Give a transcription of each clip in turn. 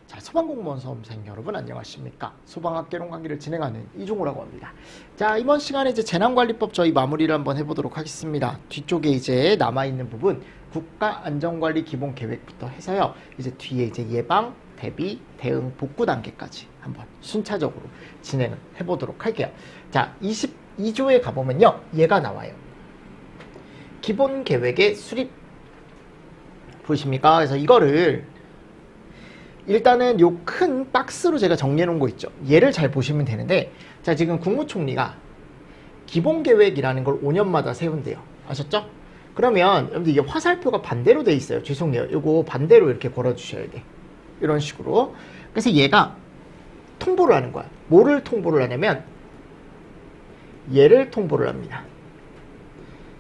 자, 소방공무원 수험생 여러분 안녕하십니까? 소방학개론 강의를 진행하는 이종우라고 합니다. 자, 이번 시간에 이제 재난관리법 저희 마무리를 한번 해보도록 하겠습니다. 뒤쪽에 이제 남아있는 부분 국가안전관리 기본계획부터 해서요. 이제 뒤에 이제 예방, 대비, 대응, 복구 단계까지 한번 순차적으로 진행을 해보도록 할게요. 자, 22조에 가보면요. 얘가 나와요. 기본계획의 수립 보이십니까? 그래서 이거를 일단은 요 큰 박스로 제가 정리해 놓은 거 있죠. 얘를 잘 보시면 되는데, 자, 지금 국무총리가 기본계획이라는 걸 5년마다 세운대요. 아셨죠? 그러면 여러분들 이게 화살표가 반대로 돼 있어요. 죄송해요. 요거 반대로 이렇게 걸어 주셔야 돼. 이런 식으로. 그래서 얘가 통보를 하는 거야. 뭐를 통보를 하냐면 얘를 통보를 합니다.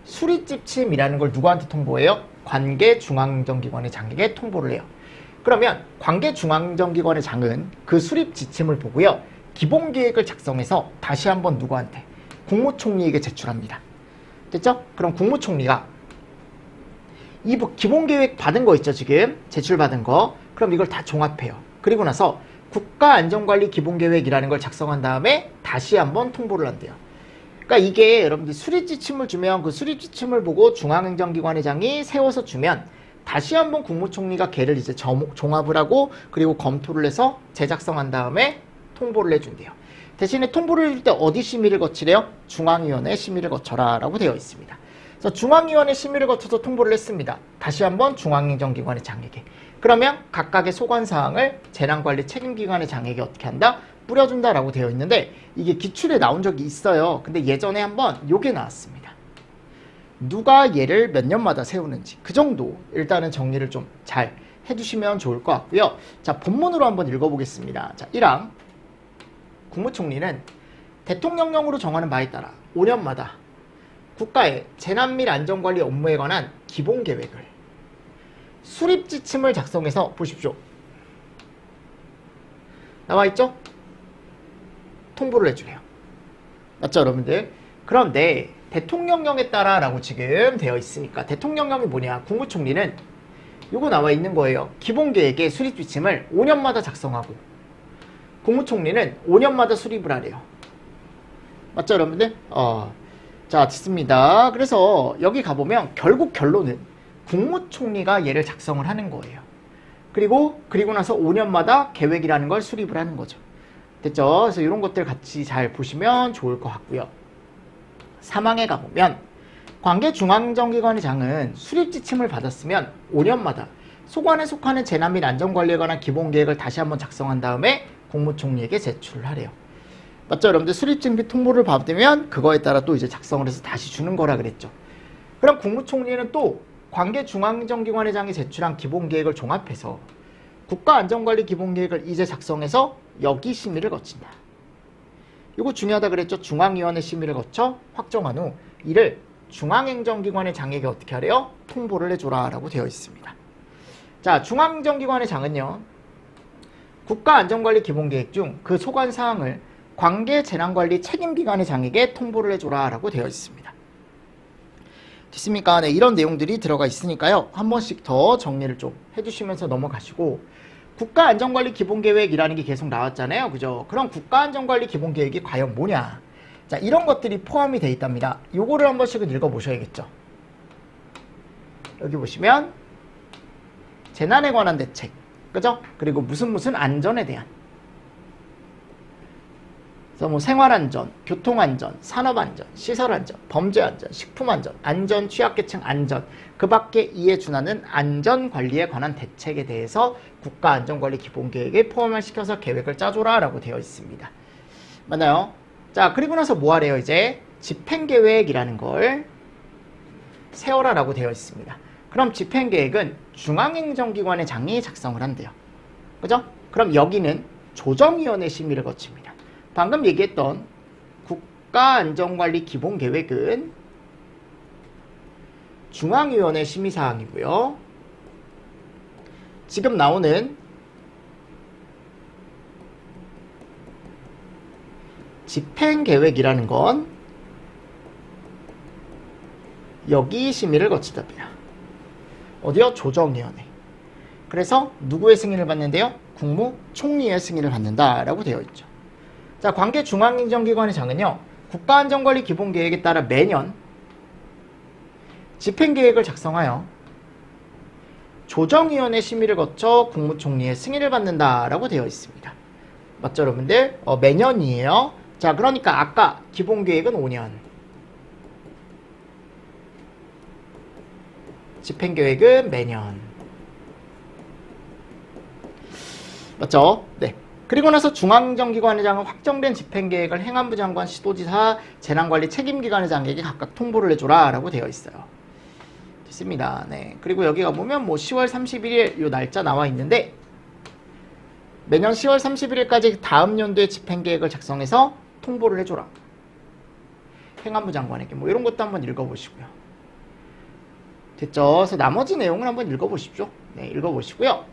수리지침이라는 걸 누구한테 통보해요? 관계 중앙행정기관의 장에게 통보를 해요. 그러면 관계중앙행정기관의 장은 그 수립 지침을 보고요. 기본계획을 작성해서 다시 한번 누구한테? 국무총리에게 제출합니다. 됐죠? 그럼 국무총리가 이 기본계획 받은 거 있죠, 지금? 제출받은 거. 그럼 이걸 다 종합해요. 그리고 나서 국가안전관리 기본계획이라는 걸 작성한 다음에 다시 한번 통보를 한대요. 그러니까 이게 여러분들 수립지침을 주면 그 수립지침을 보고 중앙행정기관의 장이 세워서 주면 다시 한번 국무총리가 걔를 이제 종합을 하고 그리고 검토를 해서 재작성한 다음에 통보를 해준대요. 대신에 통보를 해줄 때 어디 심의를 거치래요? 중앙위원회 심의를 거쳐라 라고 되어 있습니다. 그래서 중앙위원회 심의를 거쳐서 통보를 했습니다. 다시 한번 중앙행정기관의 장에게. 그러면 각각의 소관사항을 재난관리 책임기관의 장에게 어떻게 한다? 뿌려준다라고 되어 있는데 이게 기출에 나온 적이 있어요. 근데 예전에 한번 요게 나왔습니다. 누가 얘를 몇 년마다 세우는지 그 정도 일단은 정리를 좀 잘 해주시면 좋을 것 같고요. 자, 본문으로 한번 읽어보겠습니다. 자, 1항 국무총리는 대통령령으로 정하는 바에 따라 5년마다 국가의 재난 및 안전관리 업무에 관한 기본계획을 수립지침을 작성해서 보십시오. 나와있죠? 통보를 해주래요. 맞죠, 여러분들? 그런데 대통령령에 따라 라고 지금 되어 있으니까 대통령령이 뭐냐? 국무총리는 요거 나와 있는 거예요. 기본계획의 수립지침을 5년마다 작성하고 국무총리는 5년마다 수립을 하래요. 맞죠, 여러분들? 자, 됐습니다. 그래서 여기 가보면 결국 결론은 국무총리가 얘를 작성을 하는 거예요. 그리고 나서 5년마다 계획이라는 걸 수립을 하는 거죠. 됐죠? 그래서 이런 것들 같이 잘 보시면 좋을 것 같고요. 3항에 가보면 관계중앙행정기관의 장은 수립지침을 받았으면 5년마다 소관에 속하는 재난 및 안전관리에 관한 기본계획을 다시 한번 작성한 다음에 국무총리에게 제출을 하래요. 맞죠? 여러분들 수립지침 및 통보를 받으면 그거에 따라 또 이제 작성을 해서 다시 주는 거라 그랬죠. 그럼 국무총리는 또 관계중앙행정기관의 장이 제출한 기본계획을 종합해서 국가안전관리 기본계획을 이제 작성해서 여기 심의를 거친다. 이거 중요하다 그랬죠. 중앙위원회 심의를 거쳐 확정한 후 이를 중앙행정기관의 장에게 어떻게 하래요? 통보를 해줘라 라고 되어 있습니다. 자, 중앙행정기관의 장은요. 국가안전관리 기본계획 중 그 소관사항을 관계재난관리 책임기관의 장에게 통보를 해줘라 라고 되어 있습니다. 됐습니까? 네, 이런 내용들이 들어가 있으니까요. 한 번씩 더 정리를 좀 해주시면서 넘어가시고 국가안전관리 기본계획이라는 게 계속 나왔잖아요. 그죠? 그럼 국가안전관리 기본계획이 과연 뭐냐? 자, 이런 것들이 포함이 되어 있답니다. 요거를 한 번씩은 읽어보셔야겠죠. 여기 보시면 재난에 관한 대책, 그죠? 그리고 무슨 안전에 대한 그래서 뭐 생활안전, 교통안전, 산업안전, 시설안전, 범죄안전, 식품안전, 안전, 취약계층 안전, 그 밖에 이에 준하는 안전관리에 관한 대책에 대해서 국가안전관리 기본계획에 포함을 시켜서 계획을 짜줘라 라고 되어 있습니다. 맞나요? 자, 그리고 나서 뭐 하래요? 이제 집행계획이라는 걸 세워라 라고 되어 있습니다. 그럼 집행계획은 중앙행정기관의 장이 작성을 한대요. 그죠? 그럼 여기는 조정위원회 심의를 거칩니다. 방금 얘기했던 국가안전관리 기본계획은 중앙위원회 심의사항이고요. 지금 나오는 집행계획이라는 건 여기 심의를 거치답니다. 어디요? 조정위원회. 그래서 누구의 승인을 받는데요? 국무총리의 승인을 받는다라고 되어 있죠. 자, 관계 중앙행정기관의 장은요, 국가안전관리 기본계획에 따라 매년 집행계획을 작성하여 조정위원회 심의를 거쳐 국무총리의 승인을 받는다라고 되어 있습니다. 맞죠, 여러분들? 매년이에요. 자, 그러니까 아까 기본계획은 5년, 집행계획은 매년. 맞죠? 네. 그리고 나서 중앙행정기관의 장은 확정된 집행계획을 행안부 장관, 시도지사, 재난관리 책임기관의 장에게 각각 통보를 해줘라 라고 되어 있어요. 됐습니다. 네. 그리고 여기 가보면 뭐 10월 31일 요 날짜 나와 있는데, 매년 10월 31일까지 다음 연도의 집행계획을 작성해서 통보를 해줘라. 행안부 장관에게 뭐 이런 것도 한번 읽어보시고요. 됐죠? 그래서 나머지 내용을 한번 읽어보십시오. 네, 읽어보시고요.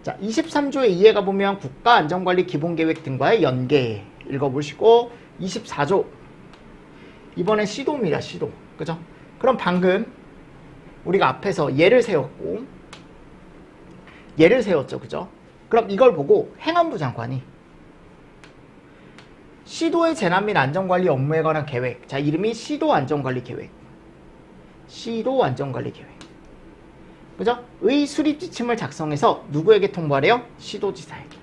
자, 23조의 이해가 보면 국가안전관리 기본계획 등과의 연계 읽어보시고, 24조 이번엔 시도입니다. 시도. 그죠? 그럼 방금 우리가 앞에서 예를 세웠고, 예를 세웠죠. 그죠? 그럼 이걸 보고 행안부 장관이 시도의 재난 및 안전관리 업무에 관한 계획, 자, 이름이 시도안전관리 계획, 시도안전관리 계획, 그죠? 의 수립 지침을 작성해서 누구에게 통보하래요? 시도지사에게.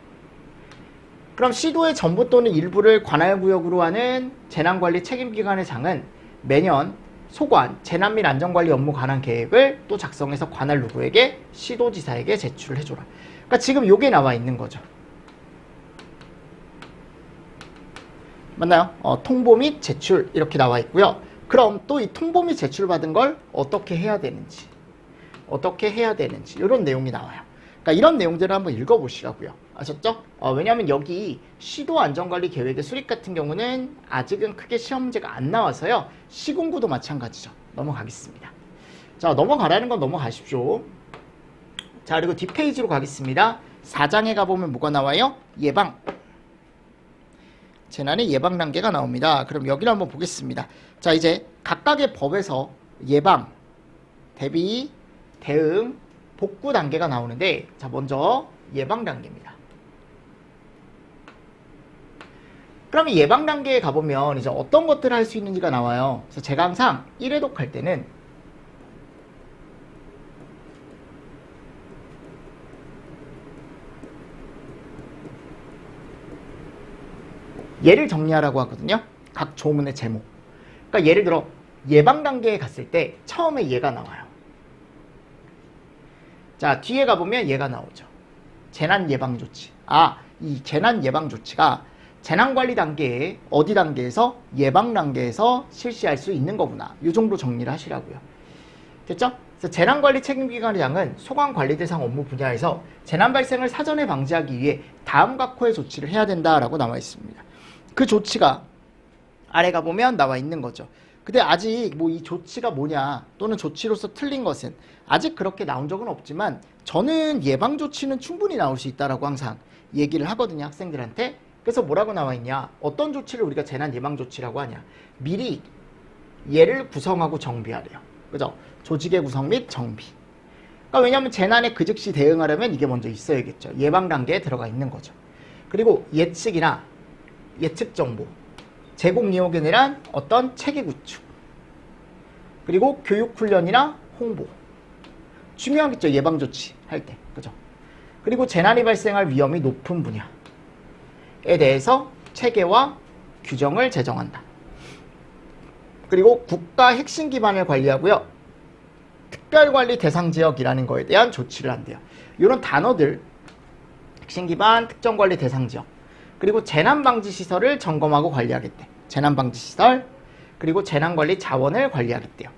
그럼 시도의 전부 또는 일부를 관할구역으로 하는 재난관리 책임기관의 장은 매년 소관, 재난 및 안전관리 업무 관한 계획을 또 작성해서 관할 누구에게? 시도지사에게 제출을 해줘라. 그러니까 지금 요게 나와 있는 거죠. 맞나요? 통보 및 제출 이렇게 나와 있고요. 그럼 또 이 통보 및 제출받은 걸 어떻게 해야 되는지, 이런 내용이 나와요. 그러니까 이런 내용들을 한번 읽어보시라고요. 아셨죠? 왜냐하면 여기 시도안전관리 계획의 수립 같은 경우는 아직은 크게 시험 문제가 안 나와서요. 시공구도 마찬가지죠. 넘어가겠습니다. 자, 넘어가라는 건 넘어가십시오. 자, 그리고 뒷페이지로 가겠습니다. 4장에 가보면 뭐가 나와요? 예방. 재난의 예방 단계가 나옵니다. 그럼 여기를 한번 보겠습니다. 자, 이제 각각의 법에서 예방, 대비, 대응, 복구 단계가 나오는데, 자, 먼저 예방 단계입니다. 그럼 이 예방 단계에 가보면 이제 어떤 것들을 할 수 있는지가 나와요. 그래서 제가 항상 1회독 할 때는 예를 정리하라고 하거든요. 각 조문의 제목. 그러니까 예를 들어 예방 단계에 갔을 때 처음에 얘가 나와요. 자, 뒤에 가보면 얘가 나오죠. 재난 예방 조치. 이 재난 예방 조치가 재난관리 단계에 어디 단계에서? 예방 단계에서 실시할 수 있는 거구나. 이 정도 정리를 하시라고요. 됐죠? 그래서 재난관리 책임기관의 장은 소관관리 대상 업무 분야에서 재난 발생을 사전에 방지하기 위해 다음 각호의 조치를 해야 된다라고 나와 있습니다. 그 조치가 아래 가보면 나와 있는 거죠. 근데 아직 뭐 이 조치가 뭐냐, 또는 조치로서 틀린 것은 아직 그렇게 나온 적은 없지만, 저는 예방 조치는 충분히 나올 수 있다라고 항상 얘기를 하거든요, 학생들한테. 그래서 뭐라고 나와 있냐, 어떤 조치를 우리가 재난 예방 조치라고 하냐, 미리 얘를 구성하고 정비하래요. 그죠? 조직의 구성 및 정비. 그러니까 왜냐하면 재난에 그 즉시 대응하려면 이게 먼저 있어야겠죠. 예방 단계에 들어가 있는 거죠. 그리고 예측이나 예측 정보, 제공 이용에 대한 어떤 체계 구축, 그리고 교육 훈련이나 홍보. 중요하겠죠, 예방 조치 할 때. 그죠? 그리고 재난이 발생할 위험이 높은 분야에 대해서 체계와 규정을 제정한다. 그리고 국가 핵심 기반을 관리하고요. 특별관리 대상 지역이라는 거에 대한 조치를 한대요. 이런 단어들, 핵심 기반, 특정관리 대상 지역, 그리고 재난방지시설을 점검하고 관리하겠대. 재난방지시설, 그리고 재난관리 자원을 관리하겠대요.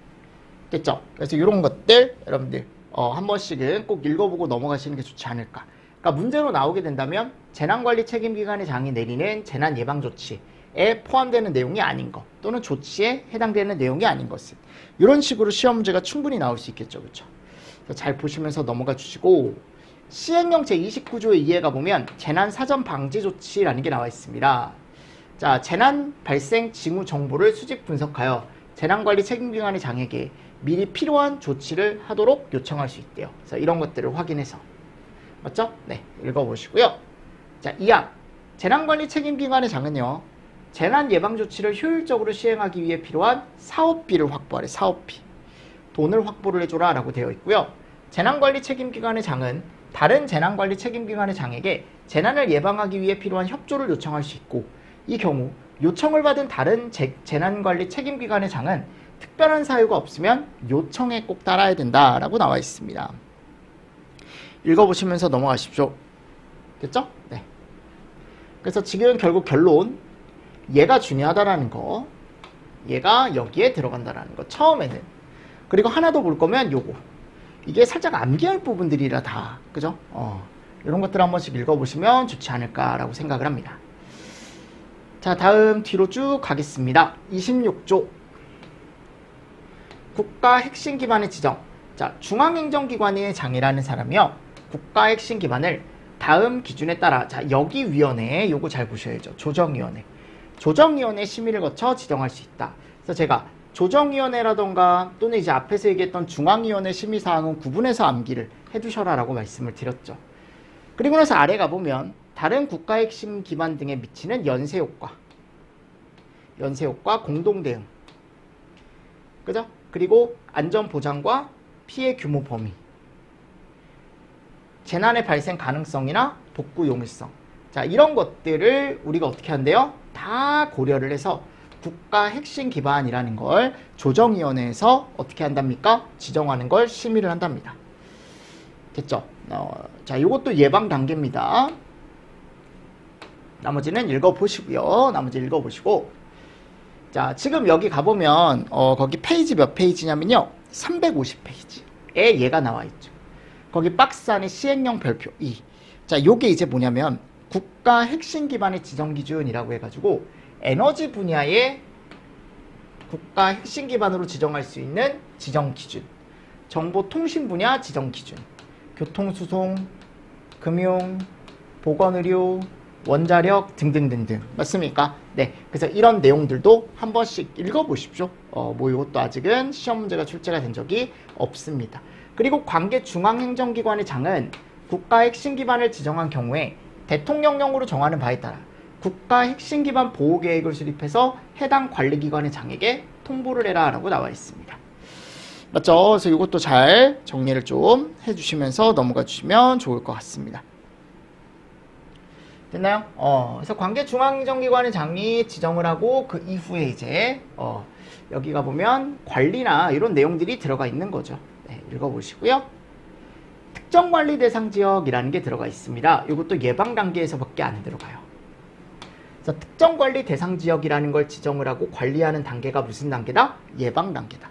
됐죠? 그래서 이런 것들 여러분들 한 번씩은 꼭 읽어보고 넘어가시는 게 좋지 않을까. 그러니까 문제로 나오게 된다면 재난관리 책임기관의 장이 내리는 재난예방조치에 포함되는 내용이 아닌 것, 또는 조치에 해당되는 내용이 아닌 것은, 이런 식으로 시험 문제가 충분히 나올 수 있겠죠. 그렇죠? 잘 보시면서 넘어가 주시고, 시행령 제29조의 이해가 보면 재난 사전 방지 조치라는 게 나와 있습니다. 자, 재난 발생 징후 정보를 수집 분석하여 재난관리 책임기관의 장에게 미리 필요한 조치를 하도록 요청할 수 있대요. 그래서 이런 것들을 확인해서. 맞죠? 네, 읽어보시고요. 자, 2항. 재난관리 책임기관의 장은요, 재난 예방 조치를 효율적으로 시행하기 위해 필요한 사업비를 확보하래. 사업비. 돈을 확보를 해줘라 라고 되어 있고요. 재난관리 책임기관의 장은 다른 재난관리 책임기관의 장에게 재난을 예방하기 위해 필요한 협조를 요청할 수 있고, 이 경우 요청을 받은 다른 재난관리 책임기관의 장은 특별한 사유가 없으면 요청에 꼭 따라야 된다라고 나와 있습니다. 읽어보시면서 넘어가십시오. 됐죠? 네. 그래서 지금 결국 결론, 얘가 중요하다라는 거, 얘가 여기에 들어간다라는 거, 처음에는. 그리고 하나 더 볼 거면 요거. 이게 살짝 암기할 부분들이라 다, 그죠? 이런 것들 한 번씩 읽어보시면 좋지 않을까라고 생각을 합니다. 자, 다음 뒤로 쭉 가겠습니다. 26조. 국가 핵심 기반의 지정. 자, 중앙행정기관의 장이라는 사람이요, 국가 핵심 기반을 다음 기준에 따라, 자, 여기 위원회, 요거 잘 보셔야죠. 조정위원회. 조정위원회 심의를 거쳐 지정할 수 있다. 그래서 제가 조정위원회라던가 또는 이제 앞에서 얘기했던 중앙위원회 심의사항은 구분해서 암기를 해두셔라 라고 말씀을 드렸죠. 그리고 나서 아래 가보면 다른 국가 핵심 기반 등에 미치는 연쇄효과, 공동대응, 그죠? 그리고 안전보장과 피해 규모 범위, 재난의 발생 가능성이나 복구 용이성. 자, 이런 것들을 우리가 어떻게 한대요? 다 고려를 해서 국가 핵심 기반이라는 걸 조정위원회에서 어떻게 한답니까? 지정하는 걸 심의를 한답니다. 됐죠? 자, 이것도 예방 단계입니다. 나머지는 읽어보시고요. 자, 지금 여기 가보면 거기 페이지 몇 페이지냐면요, 350페이지에 얘가 나와 있죠. 거기 박스 안에 시행령 별표 2. 자, 요게 이제 뭐냐면 국가 핵심 기반의 지정 기준이라고 해가지고 에너지 분야의 국가 핵심 기반으로 지정할 수 있는 지정 기준, 정보통신 분야 지정 기준, 교통수송, 금융, 보건의료, 원자력 등등등등. 맞습니까? 네. 그래서 이런 내용들도 한 번씩 읽어보십시오. 뭐 이것도 아직은 시험 문제가 출제가 된 적이 없습니다. 그리고 관계 중앙행정기관의 장은 국가 핵심 기반을 지정한 경우에 대통령령으로 정하는 바에 따라 국가 핵심 기반 보호 계획을 수립해서 해당 관리기관의 장에게 통보를 해라 라고 나와 있습니다. 맞죠? 그래서 이것도 잘 정리를 좀 해주시면서 넘어가 주시면 좋을 것 같습니다. 됐나요? 그래서 관계 중앙행정기관의 장이 지정을 하고 그 이후에 이제 여기가 보면 관리나 이런 내용들이 들어가 있는 거죠. 네, 읽어보시고요. 특정관리 대상 지역이라는 게 들어가 있습니다. 이것도 예방 단계에서밖에 안 들어가요. 그래서 특정관리 대상 지역이라는 걸 지정을 하고 관리하는 단계가 무슨 단계다? 예방 단계다.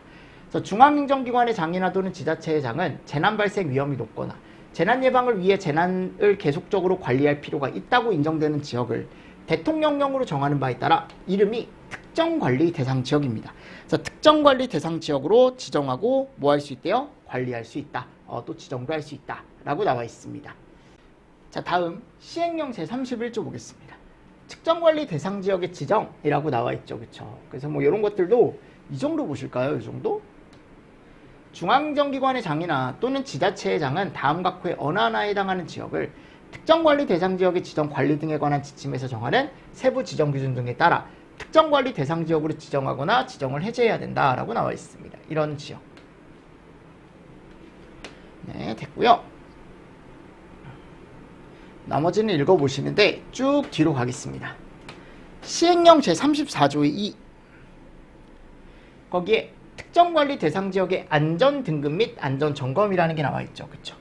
그래서 중앙행정기관의 장이나 또는 지자체의 장은 재난 발생 위험이 높거나 재난 예방을 위해 재난을 계속적으로 관리할 필요가 있다고 인정되는 지역을 대통령령으로 정하는 바에 따라 이름이 특정관리 대상 지역입니다. 그래서 특정관리 대상 지역으로 지정하고 뭐 할 수 있대요? 관리할 수 있다. 또 지정도 할 수 있다. 라고 나와 있습니다. 자, 다음 시행령 제31조 보겠습니다. 특정관리 대상 지역의 지정이라고 나와 있죠. 그쵸? 그래서 뭐 이런 것들도 이 정도 보실까요? 이 정도? 중앙행정기관의 장이나 또는 지자체의 장은 다음 각 후에 어느 하나에 해당하는 지역을 특정관리 대상 지역의 지정 관리 등에 관한 지침에서 정하는 세부 지정 기준 등에 따라 특정관리 대상 지역으로 지정하거나 지정을 해제해야 된다라고 나와 있습니다. 이런 지역. 네, 됐고요. 나머지는 읽어보시는데 쭉 뒤로 가겠습니다. 시행령 제34조의 2. 거기에 특정관리 대상 지역의 안전등급 및 안전점검이라는 게 나와 있죠. 그쵸?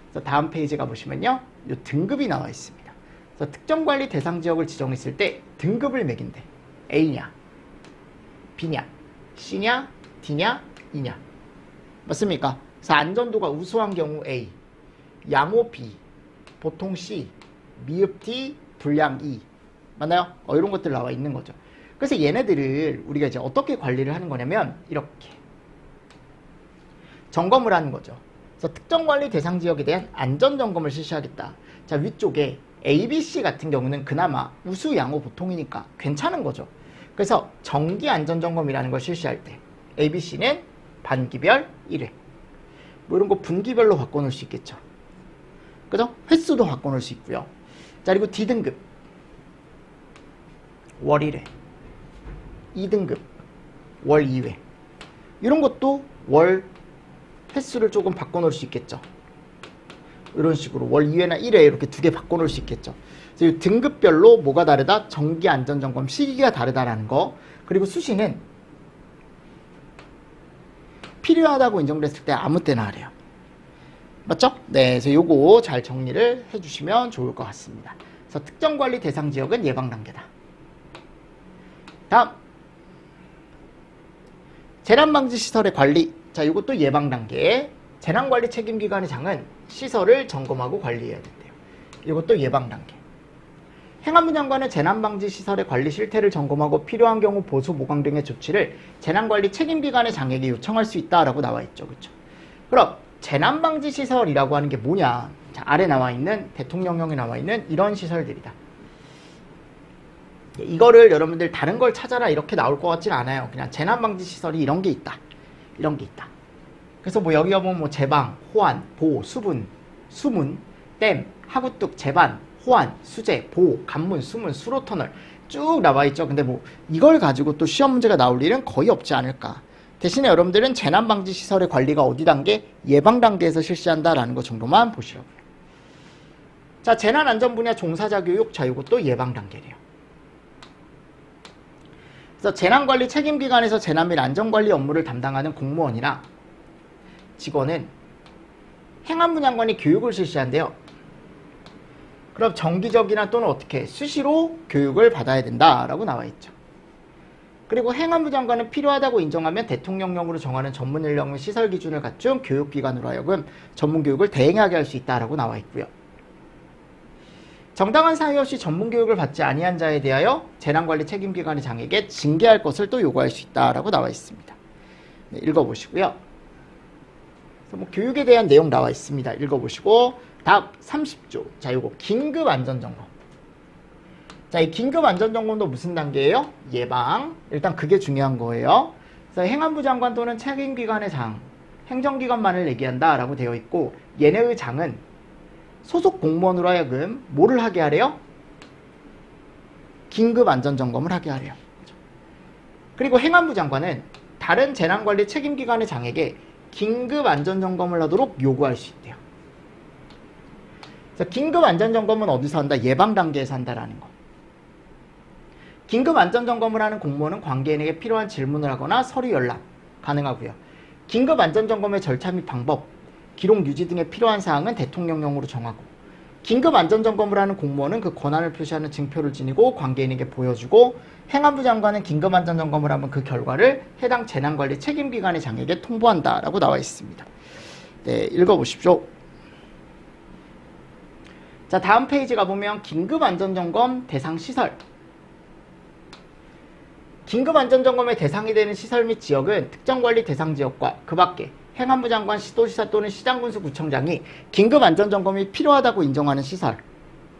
그래서 다음 페이지 가보시면요, 이 등급이 나와 있습니다. 그래서 특정관리 대상 지역을 지정했을 때 등급을 매긴대. A냐, B냐, C냐, D냐, E냐. 맞습니까? 그래서 안전도가 우수한 경우 A, 양호 B, 보통 C, 미흡 D, 불량 E. 맞나요? 이런 것들 나와 있는 거죠. 그래서 얘네들을 우리가 이제 어떻게 관리를 하는 거냐면 이렇게 점검을 하는 거죠. 그래서 특정관리 대상 지역에 대한 안전점검을 실시하겠다. 자, 위쪽에 A, B, C 같은 경우는 그나마 우수, 양호, 보통이니까 괜찮은 거죠. 그래서 정기 안전점검이라는 걸 실시할 때 A, B, C는 반기별 1회. 뭐 이런 거 분기별로 바꿔놓을 수 있겠죠. 그죠? 횟수도 바꿔놓을 수 있고요. 자, 그리고 D등급 월 1회, 2등급 월 2회. 이런 것도 월 횟수를 조금 바꿔놓을 수 있겠죠. 이런 식으로 월 2회나 1회 이렇게 두 개 바꿔놓을 수 있겠죠. 그래서 이 등급별로 뭐가 다르다? 정기 안전점검 시기가 다르다라는 거. 그리고 수시는 필요하다고 인정됐을 때 아무 때나 하래요. 맞죠? 네, 그래서 요거 잘 정리를 해주시면 좋을 것 같습니다. 그래서 특정관리 대상 지역은 예방단계다. 다음, 재난방지시설의 관리. 자, 이것도 예방단계. 재난관리 책임기관의 장은 시설을 점검하고 관리해야 된대요. 이것도 예방단계. 행안부 장관은 재난방지시설의 관리 실태를 점검하고 필요한 경우 보수, 보강 등의 조치를 재난관리 책임기관의 장에게 요청할 수 있다라고 나와 있죠. 그렇죠? 그럼 재난방지시설이라고 하는 게 뭐냐? 자, 아래 나와 있는 대통령령에 나와 있는 이런 시설들이다. 이거를 여러분들 다른 걸 찾아라 이렇게 나올 것 같진 않아요. 그냥 재난방지시설이 이런 게 있다. 이런 게 있다. 그래서 뭐 여기가 보면 뭐 제방, 호안, 보, 수분, 수문, 댐, 하구뚝, 제반, 호안, 수제, 보, 간문, 수문, 수로터널 쭉 나와 있죠. 근데 뭐 이걸 가지고 또 시험 문제가 나올 일은 거의 없지 않을까. 대신에 여러분들은 재난방지시설의 관리가 어디 단계? 예방 단계에서 실시한다라는 것 정도만 보시라고요. 자, 재난안전 분야 종사자 교육. 자, 이것도 예방 단계래요. 그래서 재난관리 책임기관에서 재난 및 안전관리 업무를 담당하는 공무원이나 직원은 행안부 장관이 교육을 실시한대요. 그럼 정기적이나 또는 어떻게 수시로 교육을 받아야 된다라고 나와 있죠. 그리고 행안부 장관은 필요하다고 인정하면 대통령령으로 정하는 전문 인력 및 시설 기준을 갖춘 교육기관으로 하여금 전문 교육을 대행하게 할 수 있다라고 나와 있고요. 정당한 사유 없이 전문 교육을 받지 아니한 자에 대하여 재난관리 책임기관의 장에게 징계할 것을 또 요구할 수 있다라고 나와 있습니다. 네, 읽어보시고요. 뭐 교육에 대한 내용 나와 있습니다. 읽어보시고 다음 30조. 자, 요거 긴급 안전점검. 자, 이 긴급 안전점검도 무슨 단계예요? 예방. 일단 그게 중요한 거예요. 그래서 행안부 장관 또는 책임기관의 장, 행정기관만을 얘기한다라고 되어 있고, 얘네의 장은 소속 공무원으로 하여금 뭐를 하게 하래요? 긴급 안전점검을 하게 하래요. 그리고 행안부 장관은 다른 재난관리 책임기관의 장에게 긴급 안전점검을 하도록 요구할 수 있대요. 그래서 긴급 안전점검은 어디서 한다? 예방 단계에서 한다라는 거. 긴급 안전점검을 하는 공무원은 관계인에게 필요한 질문을 하거나 서류 연락 가능하고요. 긴급 안전점검의 절차 및 방법, 기록 유지 등에 필요한 사항은 대통령령으로 정하고, 긴급 안전점검을 하는 공무원은 그 권한을 표시하는 증표를 지니고 관계인에게 보여주고, 행안부 장관은 긴급 안전점검을 하면 그 결과를 해당 재난관리 책임기관의 장에게 통보한다라고 나와 있습니다. 네, 읽어보십시오. 자, 다음 페이지 가보면 긴급안전점검 대상시설. 긴급안전점검의 대상이 되는 시설 및 지역은 특정관리 대상지역과 그 밖에 행안부 장관, 시도지사 또는 시장군수구청장이 긴급안전점검이 필요하다고 인정하는 시설,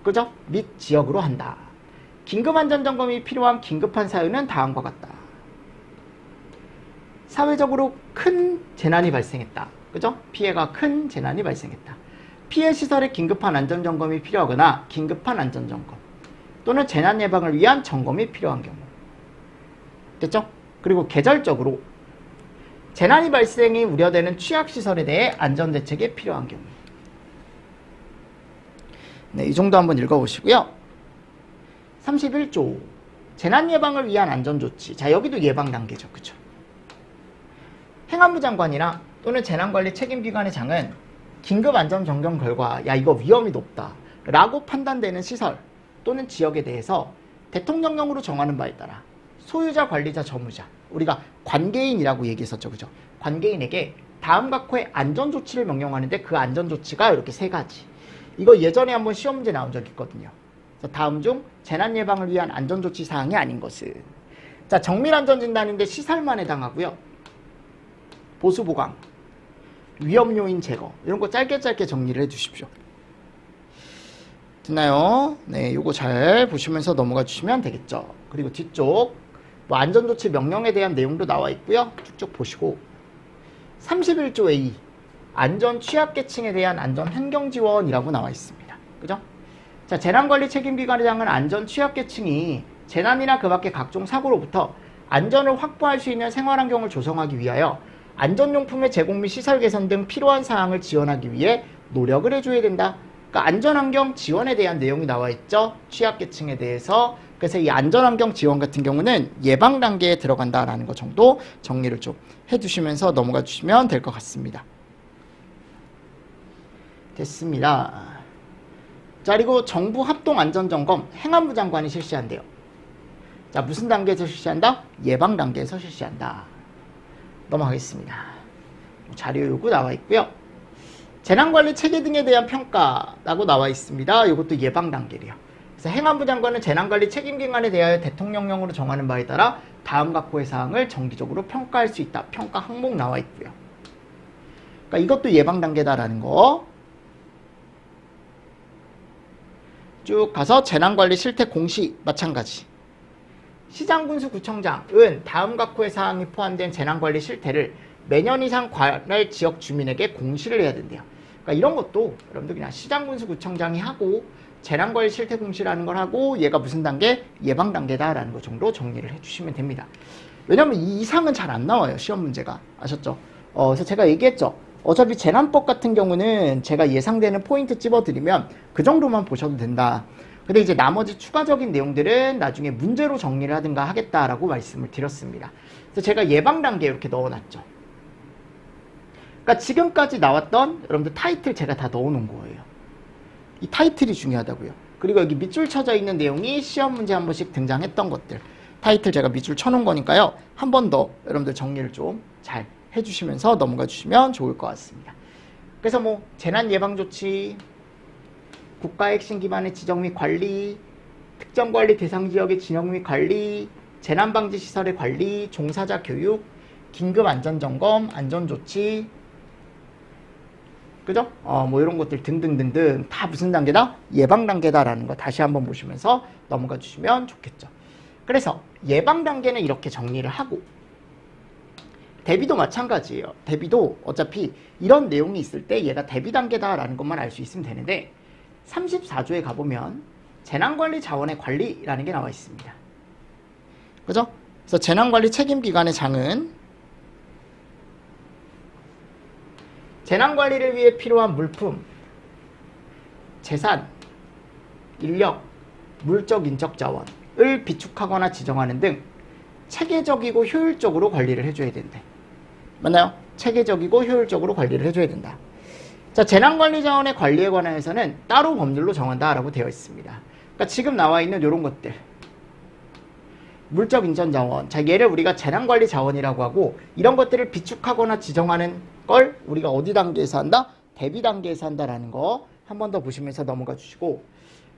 그죠? 및 지역으로 한다. 긴급안전점검이 필요한 긴급한 사유는 다음과 같다. 사회적으로 큰 재난이 발생했다. 그죠? 피해가 큰 재난이 발생했다. 피해 시설의 긴급한 안전점검이 필요하거나 긴급한 안전점검 또는 재난 예방을 위한 점검이 필요한 경우. 됐죠? 그리고 계절적으로 재난이 발생이 우려되는 취약시설에 대해 안전대책이 필요한 경우. 네, 이 정도 한번 읽어보시고요. 31조 재난 예방을 위한 안전조치. 자, 여기도 예방 단계죠. 그쵸? 행안부 장관이나 또는 재난관리 책임기관의 장은 긴급안전점검 결과 야, 이거 위험이 높다 라고 판단되는 시설 또는 지역에 대해서 대통령령으로 정하는 바에 따라 소유자, 관리자, 점유자, 우리가 관계인이라고 얘기했었죠. 그죠? 관계인에게 다음 각호의 안전조치를 명령하는데 그 안전조치가 이렇게 세 가지. 이거 예전에 한번 시험 문제 나온 적이 있거든요. 그래서 다음 중 재난 예방을 위한 안전조치 사항이 아닌 것은. 자, 정밀안전진단인데 시설만 해당하고요. 보수보강, 위험요인 제거 이런 거 짧게 정리를 해주십시오. 됐나요? 네, 요거 잘 보시면서 넘어가 주시면 되겠죠. 그리고 뒤쪽 뭐 안전조치 명령에 대한 내용도 나와 있고요. 쭉쭉 보시고 31조 A 안전 취약계층에 대한 안전 환경 지원이라고 나와 있습니다. 그죠? 자, 재난관리 책임기관장은 안전 취약계층이 재난이나 그 밖의 각종 사고로부터 안전을 확보할 수 있는 생활환경을 조성하기 위하여 안전용품의 제공 및 시설 개선 등 필요한 사항을 지원하기 위해 노력을 해줘야 된다. 그러니까 안전환경 지원에 대한 내용이 나와 있죠. 취약계층에 대해서. 그래서 이 안전환경 지원 같은 경우는 예방 단계에 들어간다라는 것 정도 정리를 좀 해주시면서 넘어가 주시면 될 것 같습니다. 됐습니다. 자, 그리고 정부 합동안전점검 행안부 장관이 실시한대요. 자, 무슨 단계에서 실시한다? 예방 단계에서 실시한다. 넘어가겠습니다. 자료 요구 나와 있고요. 재난관리 체계 등에 대한 평가라고 나와 있습니다. 이것도 예방 단계래요. 그래서 행안부 장관은 재난관리 책임기관에 대하여 대통령령으로 정하는 바에 따라 다음 각호의 사항을 정기적으로 평가할 수 있다. 평가 항목 나와 있고요. 그러니까 이것도 예방 단계다라는 거. 쭉 가서 재난관리 실태 공시 마찬가지. 시장군수구청장은 다음 각호의 사항이 포함된 재난관리 실태를 매년 이상 관할 지역 주민에게 공시를 해야 된대요. 그러니까 이런 것도 여러분들 그냥 시장군수구청장이 하고 재난관리 실태 공시라는 걸 하고 얘가 무슨 단계? 예방 단계다라는 것 정도 정리를 해주시면 됩니다. 왜냐면 이 이상은 잘 안 나와요. 시험 문제가. 아셨죠? 그래서 제가 얘기했죠. 어차피 재난법 같은 경우는 제가 예상되는 포인트 찝어드리면 그 정도만 보셔도 된다. 근데 이제 나머지 추가적인 내용들은 나중에 문제로 정리를 하든가 하겠다라고 말씀을 드렸습니다. 그래서 제가 예방 단계 이렇게 넣어놨죠. 그러니까 지금까지 나왔던 여러분들 타이틀 제가 다 넣어놓은 거예요. 이 타이틀이 중요하다고요. 그리고 여기 밑줄 쳐져 있는 내용이 시험 문제 한 번씩 등장했던 것들. 타이틀 제가 밑줄 쳐놓은 거니까요. 한 번 더 여러분들 정리를 좀 잘 해주시면서 넘어가 주시면 좋을 것 같습니다. 그래서 뭐 재난예방조치, 국가의 핵심 기반의 지정 및 관리, 특정관리 대상 지역의 진영 및 관리, 재난방지시설의 관리, 종사자 교육, 긴급안전점검, 안전조치, 그죠? 뭐 이런 것들 등등등등 다 무슨 단계다? 예방 단계다라는 거 다시 한번 보시면서 넘어가 주시면 좋겠죠. 그래서 예방 단계는 이렇게 정리를 하고 대비도 마찬가지예요. 대비도 어차피 이런 내용이 있을 때 얘가 대비 단계다라는 것만 알 수 있으면 되는데 34조에 가보면 재난관리 자원의 관리라는 게 나와 있습니다. 그죠? 그래서 재난관리 책임기관의 장은 재난관리를 위해 필요한 물품, 재산, 인력, 물적, 인적 자원을 비축하거나 지정하는 등 체계적이고 효율적으로 관리를 해줘야 된대. 맞나요? 체계적이고 효율적으로 관리를 해줘야 된다. 자, 재난관리 자원의 관리에 관해서는 따로 법률로 정한다라고 되어 있습니다. 그러니까 지금 나와 있는 이런 것들. 물적 인전 자원. 자, 얘를 우리가 재난관리 자원이라고 하고 이런 것들을 비축하거나 지정하는 걸 우리가 어디 단계에서 한다? 대비 단계에서 한다라는 거 한 번 더 보시면서 넘어가 주시고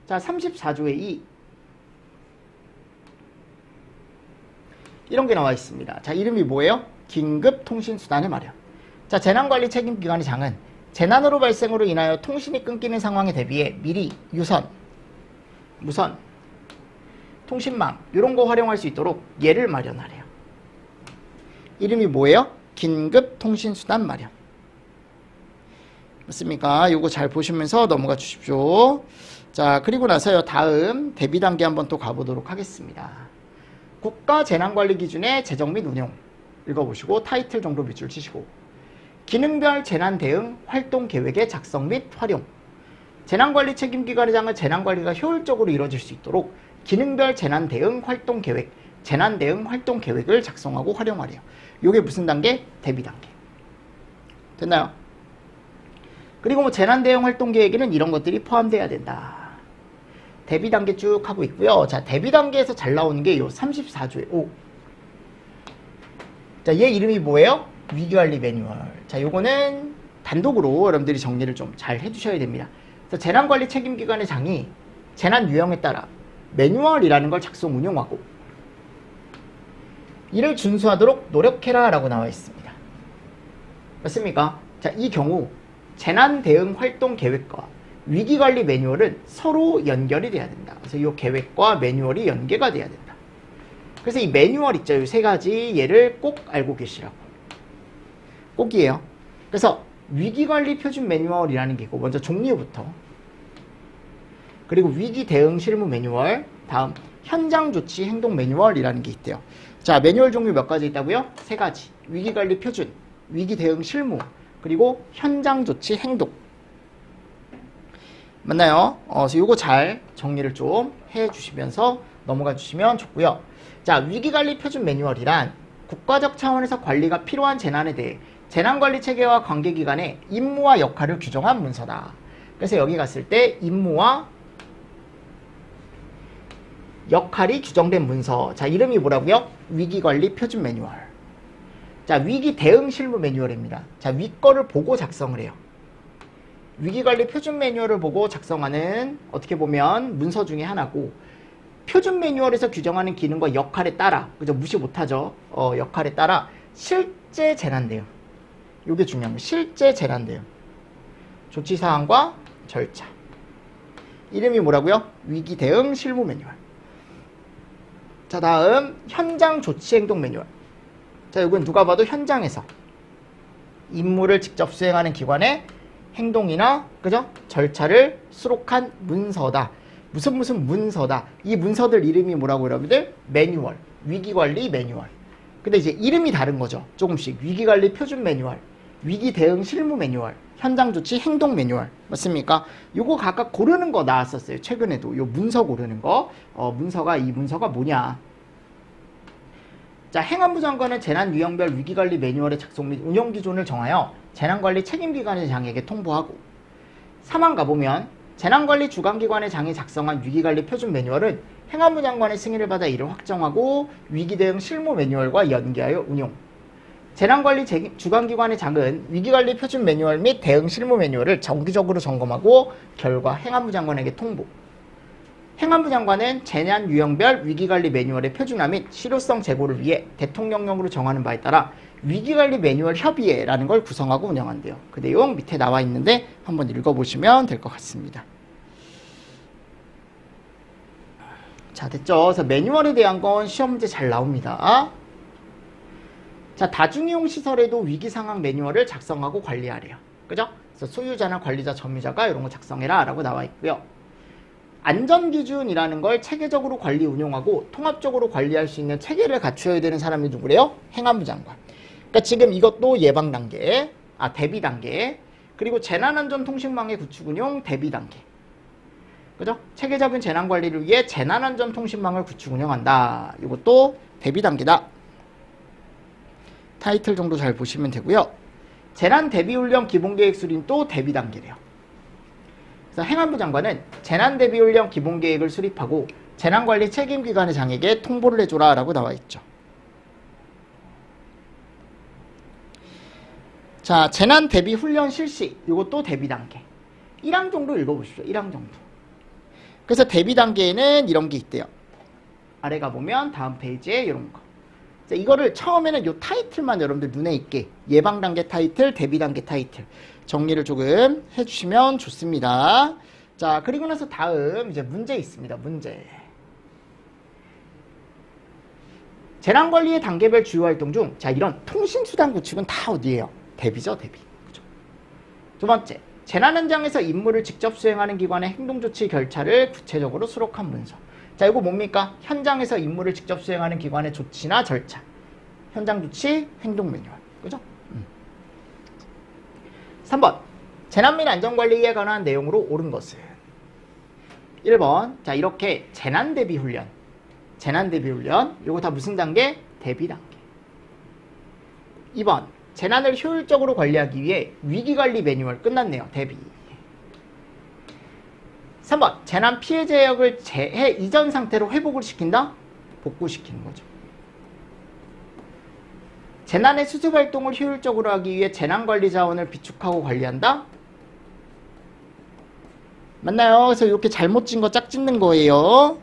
자, 34조의 2 이런 게 나와 있습니다. 자, 이름이 뭐예요? 긴급통신수단의 마련. 자, 재난관리 책임기관의 장은 재난으로 발생으로 인하여 통신이 끊기는 상황에 대비해 미리 유선, 무선, 통신망 이런 거 활용할 수 있도록 얘를 마련하래요. 이름이 뭐예요? 긴급통신수단 마련. 맞습니까? 요거 잘 보시면서 넘어가 주십시오. 자, 그리고 나서요. 다음 대비 단계 한번 또 가보도록 하겠습니다. 국가재난관리기준의 제정 및 운영 읽어보시고 타이틀 정도 밑줄 치시고 기능별 재난대응 활동계획의 작성 및 활용 재난관리 책임기관의 장은 재난관리가 효율적으로 이루어질 수 있도록 기능별 재난대응 활동계획 재난대응 활동계획을 작성하고 활용하래요. 요게 무슨 단계? 대비 단계. 됐나요? 그리고 뭐 재난대응 활동계획에는 이런 것들이 포함돼야 된다. 대비 단계 쭉 하고 있고요. 자, 대비 단계에서 잘 나오는 게 요 34조의 5. 자, 얘 이름이 뭐예요? 위기관리 매뉴얼. 자, 요거는 단독으로 여러분들이 정리를 좀 잘 해주셔야 됩니다. 그래서 재난관리 책임기관의 장이 재난 유형에 따라 매뉴얼이라는 걸 작성 운용하고 이를 준수하도록 노력해라 라고 나와 있습니다. 맞습니까? 자, 이 경우 재난 대응 활동 계획과 위기관리 매뉴얼은 서로 연결이 돼야 된다. 그래서 이 계획과 매뉴얼이 연계가 돼야 된다. 그래서 이 매뉴얼 있죠. 이 세 가지 얘를 꼭 알고 계시라고. 꼭이에요. 그래서 위기관리 표준 매뉴얼이라는 게 있고, 먼저 종류부터, 그리고 위기 대응 실무 매뉴얼, 다음 현장 조치 행동 매뉴얼이라는 게 있대요. 자, 매뉴얼 종류 몇 가지 있다고요? 3가지. 위기관리 표준, 위기 대응 실무, 그리고 현장 조치 행동. 맞나요? 그래서 요거 잘 정리를 좀 해주시면서 넘어가 주시면 좋고요. 자, 위기관리 표준 매뉴얼이란 국가적 차원에서 관리가 필요한 재난에 대해 재난관리 체계와 관계기관의 임무와 역할을 규정한 문서다. 그래서 여기 갔을 때 임무와 역할이 규정된 문서. 자, 이름이 뭐라고요? 위기관리 표준 매뉴얼. 자, 위기 대응 실무 매뉴얼입니다. 자, 위 거를 보고 작성을 해요. 위기관리 표준 매뉴얼을 보고 작성하는, 어떻게 보면 문서 중에 하나고, 표준 매뉴얼에서 규정하는 기능과 역할에 따라, 그죠? 무시 못하죠. 역할에 따라 실제 재난 대응. 이게 중요한 거예요. 실제 재난 대응. 조치 사항과 절차. 이름이 뭐라고요? 위기 대응 실무 매뉴얼. 자, 다음 현장 조치 행동 매뉴얼. 자, 이건 누가 봐도 현장에서 임무를 직접 수행하는 기관의 행동이나, 그죠? 절차를 수록한 문서다. 무슨 문서다. 이 문서들 이름이 뭐라고 여러분들? 매뉴얼. 위기관리 매뉴얼. 근데 이제 이름이 다른 거죠. 조금씩. 위기관리 표준 매뉴얼, 위기 대응 실무 매뉴얼, 현장 조치 행동 매뉴얼. 맞습니까? 요거 각각 고르는 거 나왔었어요. 최근에도. 요 문서 고르는 거. 이 문서가 뭐냐. 자, 행안부 장관은 재난 유형별 위기관리 매뉴얼의 작성 및 운영 기준을 정하여 재난관리 책임기관의 장에게 통보하고, 3항 가보면 재난관리 주관기관의 장이 작성한 위기관리 표준 매뉴얼은 행안부 장관의 승인을 받아 이를 확정하고 위기대응 실무 매뉴얼과 연계하여 운용. 재난관리 주관기관의 장은 위기관리 표준 매뉴얼 및 대응 실무 매뉴얼을 정기적으로 점검하고 결과 행안부 장관에게 통보. 행안부 장관은 재난 유형별 위기관리 매뉴얼의 표준화 및 실효성 제고를 위해 대통령령으로 정하는 바에 따라 위기관리 매뉴얼 협의회라는 걸 구성하고 운영한대요. 그 내용 밑에 나와 있는데 한번 읽어보시면 될 것 같습니다. 자, 됐죠? 그래서 매뉴얼에 대한 건 시험 문제 잘 나옵니다. 자, 다중이용 시설에도 위기상황 매뉴얼을 작성하고 관리하래요. 그죠? 그래서 소유자나 관리자, 점유자가 이런 거 작성해라 라고 나와 있고요. 안전기준이라는 걸 체계적으로 관리, 운용하고 통합적으로 관리할 수 있는 체계를 갖춰야 되는 사람이 누구래요? 행안부 장관. 그러니까 지금 이것도 예방 단계, 대비 단계, 그리고 재난안전통신망의 구축 운용 대비 단계. 그죠? 체계적인 재난관리를 위해 재난안전통신망을 구축 운영한다. 이것도 대비 단계다. 타이틀 정도 잘 보시면 되고요. 재난 대비훈련 기본계획 수립도 대비 단계래요. 그래서 행안부 장관은 재난 대비훈련 기본계획을 수립하고 재난관리 책임기관의 장에게 통보를 해줘라 라고 나와 있죠. 자, 재난 대비 훈련 실시. 이것도 대비 단계. 1항 정도 읽어보십시오. 1항 정도. 그래서 대비 단계에는 이런 게 있대요. 아래 가보면 다음 페이지에 이런 거. 자, 이거를 처음에는 요 타이틀만 여러분들 눈에 있게, 예방 단계 타이틀, 대비 단계 타이틀 정리를 조금 해주시면 좋습니다. 자, 그리고 나서 다음 이제 문제 있습니다. 문제. 재난관리의 단계별 주요 활동 중, 자, 이런 통신수단 구축은 다 어디예요? 대비죠, 대비. 그죠? 두 번째, 재난 현장에서 임무를 직접 수행하는 기관의 행동조치 결차를 구체적으로 수록한 문서. 자, 이거 뭡니까? 현장에서 임무를 직접 수행하는 기관의 조치나 절차. 현장 조치, 행동 매뉴얼. 그죠? 3번, 재난 및 안전관리에 관한 내용으로 옳은 것은? 1번, 자, 이렇게 재난 대비 훈련. 이거 다 무슨 단계? 대비 단계. 2번, 재난을 효율적으로 관리하기 위해 위기관리 매뉴얼. 끝났네요. 대비. 3번, 재난 피해 지역을 재해 이전 상태로 회복을 시킨다? 복구시키는 거죠. 재난의 수습 활동을 효율적으로 하기 위해 재난관리 자원을 비축하고 관리한다? 맞나요? 그래서 이렇게 잘못 찐 거 짝 짓는 거예요.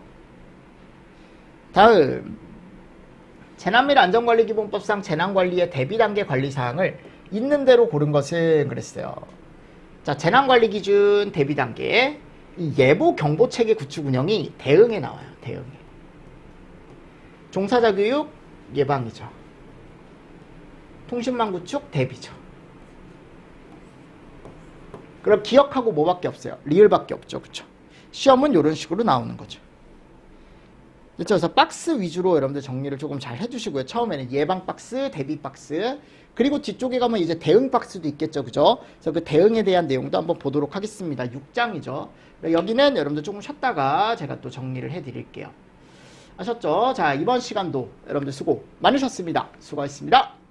다음, 재난 및 안전관리기본법상 재난관리의 대비단계 관리사항을 있는 대로 고른 것은 그랬어요. 자, 재난관리 기준 대비단계, 이 예보 경보체계 구축 운영이 대응에 나와요. 대응에. 종사자 교육 예방이죠. 통신망 구축 대비죠. 그럼 기억하고 뭐밖에 없어요? 리을밖에 없죠. 그쵸? 시험은 이런 식으로 나오는 거죠. 그렇죠? 그래서 박스 위주로 여러분들 정리를 조금 잘 해주시고요. 처음에는 예방 박스, 대비 박스, 그리고 뒤쪽에 가면 이제 대응 박스도 있겠죠. 그죠? 그래서 그 대응에 대한 내용도 한번 보도록 하겠습니다. 6장이죠. 여기는 여러분들 조금 쉬었다가 제가 또 정리를 해드릴게요. 아셨죠? 자, 이번 시간도 여러분들 수고 많으셨습니다. 수고하셨습니다.